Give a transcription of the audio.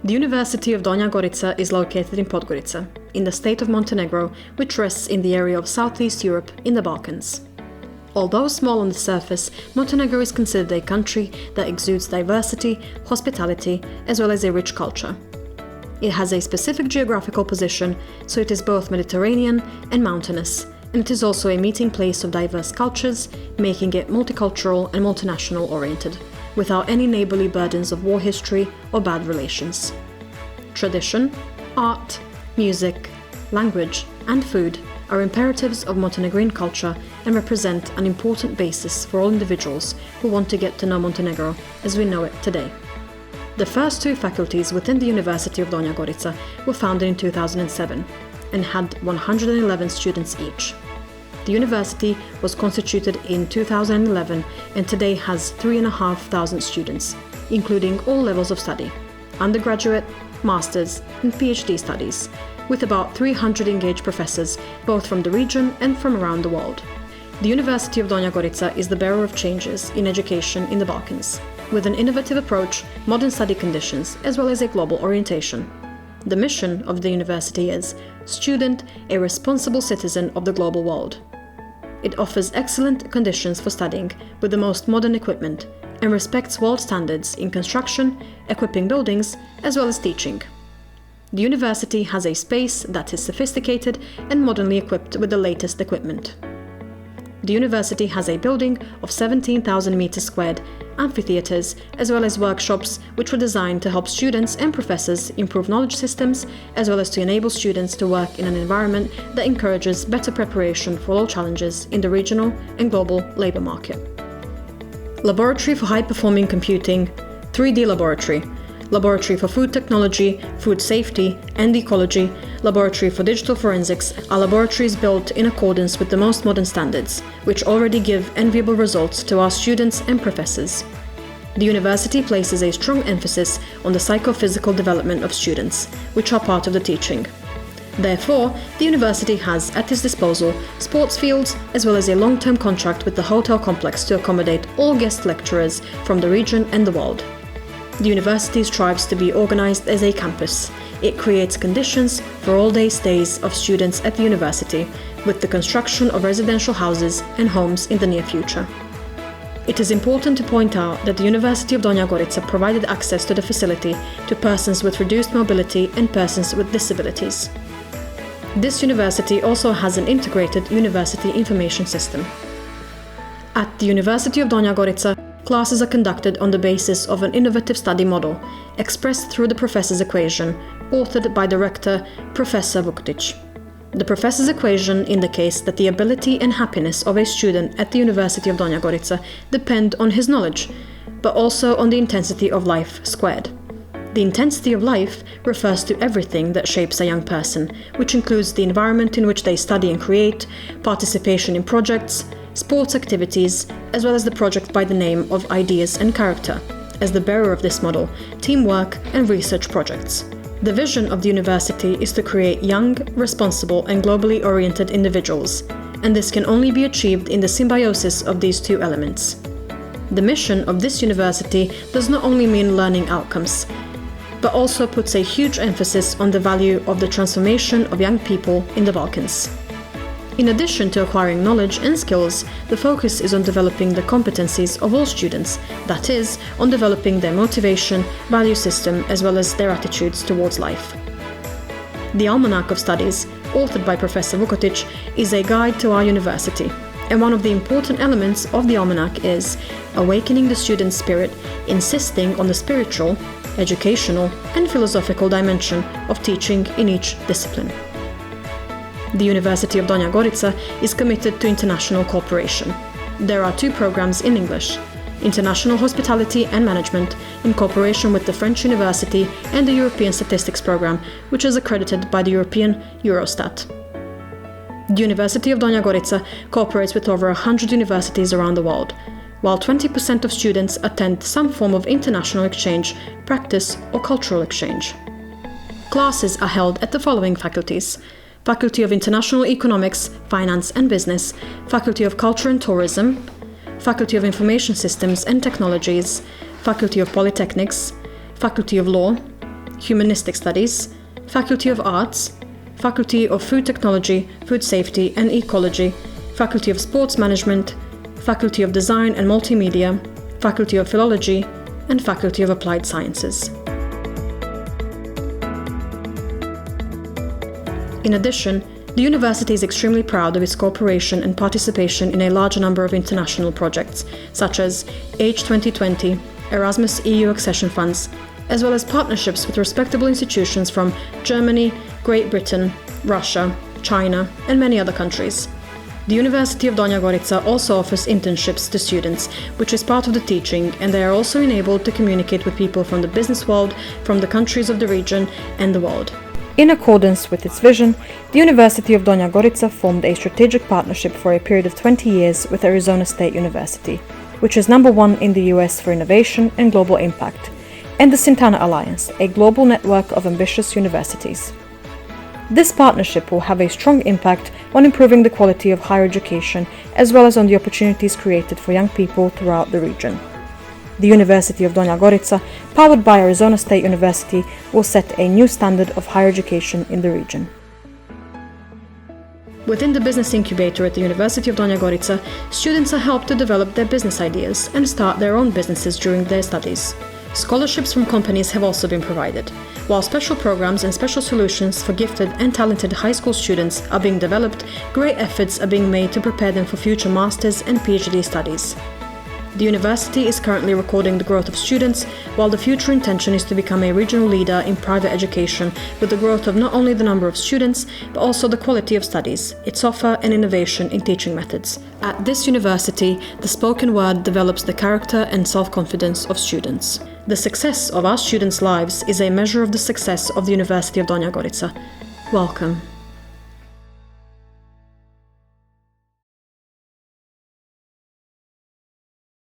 The University of Donja Gorica is located in Podgorica, in the state of Montenegro, which rests in the area of Southeast Europe in the Balkans. Although small on the surface, Montenegro is considered a country that exudes diversity, hospitality, as well as a rich culture. It has a specific geographical position, so it is both Mediterranean and mountainous, and it is also a meeting place of diverse cultures, making it multicultural and multinational oriented, without any neighborly burdens of war history or bad relations. Tradition, art, music, language, and food are imperatives of Montenegrin culture and represent an important basis for all individuals who want to get to know Montenegro as we know it today. The first two faculties within the University of Donja Gorica were founded in 2007 and had 111 students each. The university was constituted in 2011 and today has 3,500 students, including all levels of study, undergraduate, master's and PhD studies, with about 300 engaged professors both from the region and from around the world. The University of Donja Gorica is the bearer of changes in education in the Balkans, with an innovative approach, modern study conditions, as well as a global orientation. The mission of the university is Student, a responsible citizen of the global world. It offers excellent conditions for studying with the most modern equipment and respects world standards in construction, equipping buildings, as well as teaching. The university has a space that is sophisticated and modernly equipped with the latest equipment. The university has a building of 17,000 meters squared, amphitheaters, as well as workshops which were designed to help students and professors improve knowledge systems, as well as to enable students to work in an environment that encourages better preparation for all challenges in the regional and global labor market. Laboratory for high-performing computing, 3D laboratory, laboratory for food technology, food safety and ecology, laboratory for digital forensics are laboratories built in accordance with the most modern standards, which already give enviable results to our students and professors. The university places a strong emphasis on the psychophysical development of students, which are part of the teaching. Therefore, the university has at its disposal sports fields as well as a long-term contract with the hotel complex to accommodate all guest lecturers from the region and the world. The university strives to be organized as a campus. It creates conditions for all-day stays of students at the university, with the construction of residential houses and homes in the near future. It is important to point out that the University of Donja Gorica provided access to the facility to persons with reduced mobility and persons with disabilities. This university also has an integrated university information system. At the University of Donja Gorica, classes are conducted on the basis of an innovative study model, expressed through the professor's equation, authored by the rector, Professor Vukotic. The professor's equation indicates that the ability and happiness of a student at the University of Donja Gorica depend on his knowledge, but also on the intensity of life squared. The intensity of life refers to everything that shapes a young person, which includes the environment in which they study and create, participation in projects, sports activities, as well as the project by the name of Ideas and Character, as the bearer of this model, teamwork and research projects. The vision of the university is to create young, responsible and globally oriented individuals, and this can only be achieved in the symbiosis of these two elements. The mission of this university does not only mean learning outcomes, but also puts a huge emphasis on the value of the transformation of young people in the Balkans. In addition to acquiring knowledge and skills, the focus is on developing the competencies of all students, that is, on developing their motivation, value system, as well as their attitudes towards life. The Almanac of Studies, authored by Professor Vukotic, is a guide to our university, and one of the important elements of the Almanac is awakening the student's spirit, insisting on the spiritual, educational, and philosophical dimension of teaching in each discipline. The University of Donja Gorica is committed to international cooperation. There are two programs in English: International Hospitality and Management, in cooperation with the French University, and the European Statistics Program, which is accredited by the European Eurostat. The University of Donja Gorica cooperates with over 100 universities around the world, while 20% of students attend some form of international exchange, practice, or cultural exchange. Classes are held at the following faculties: Faculty of International Economics, Finance and Business, Faculty of Culture and Tourism, Faculty of Information Systems and Technologies, Faculty of Polytechnics, Faculty of Law, Humanistic Studies, Faculty of Arts, Faculty of Food Technology, Food Safety and Ecology, Faculty of Sports Management, Faculty of Design and Multimedia, Faculty of Philology, and Faculty of Applied Sciences. In addition, the university is extremely proud of its cooperation and participation in a large number of international projects, such as H2020, Erasmus EU accession funds, as well as partnerships with respectable institutions from Germany, Great Britain, Russia, China, and many other countries. The University of Donja Gorica also offers internships to students, which is part of the teaching, and they are also enabled to communicate with people from the business world, from the countries of the region, and the world. In accordance with its vision, the University of Donja Gorica formed a strategic partnership for a period of 20 years with Arizona State University, which is number 1 in the US for innovation and global impact, and the Sintana Alliance, a global network of ambitious universities. This partnership will have a strong impact on improving the quality of higher education as well as on the opportunities created for young people throughout the region. The University of Donja Gorica, powered by Arizona State University, will set a new standard of higher education in the region. Within the business incubator at the University of Donja Gorica, students are helped to develop their business ideas and start their own businesses during their studies. Scholarships from companies have also been provided, while special programs and special solutions for gifted and talented high school students are being developed. Great efforts are being made to prepare them for future master's and PhD studies. The university is currently recording the growth of students, while the future intention is to become a regional leader in private education with the growth of not only the number of students, but also the quality of studies, its offer and innovation in teaching methods. At this university, the spoken word develops the character and self-confidence of students. The success of our students' lives is a measure of the success of the University of Donja Gorica. Welcome.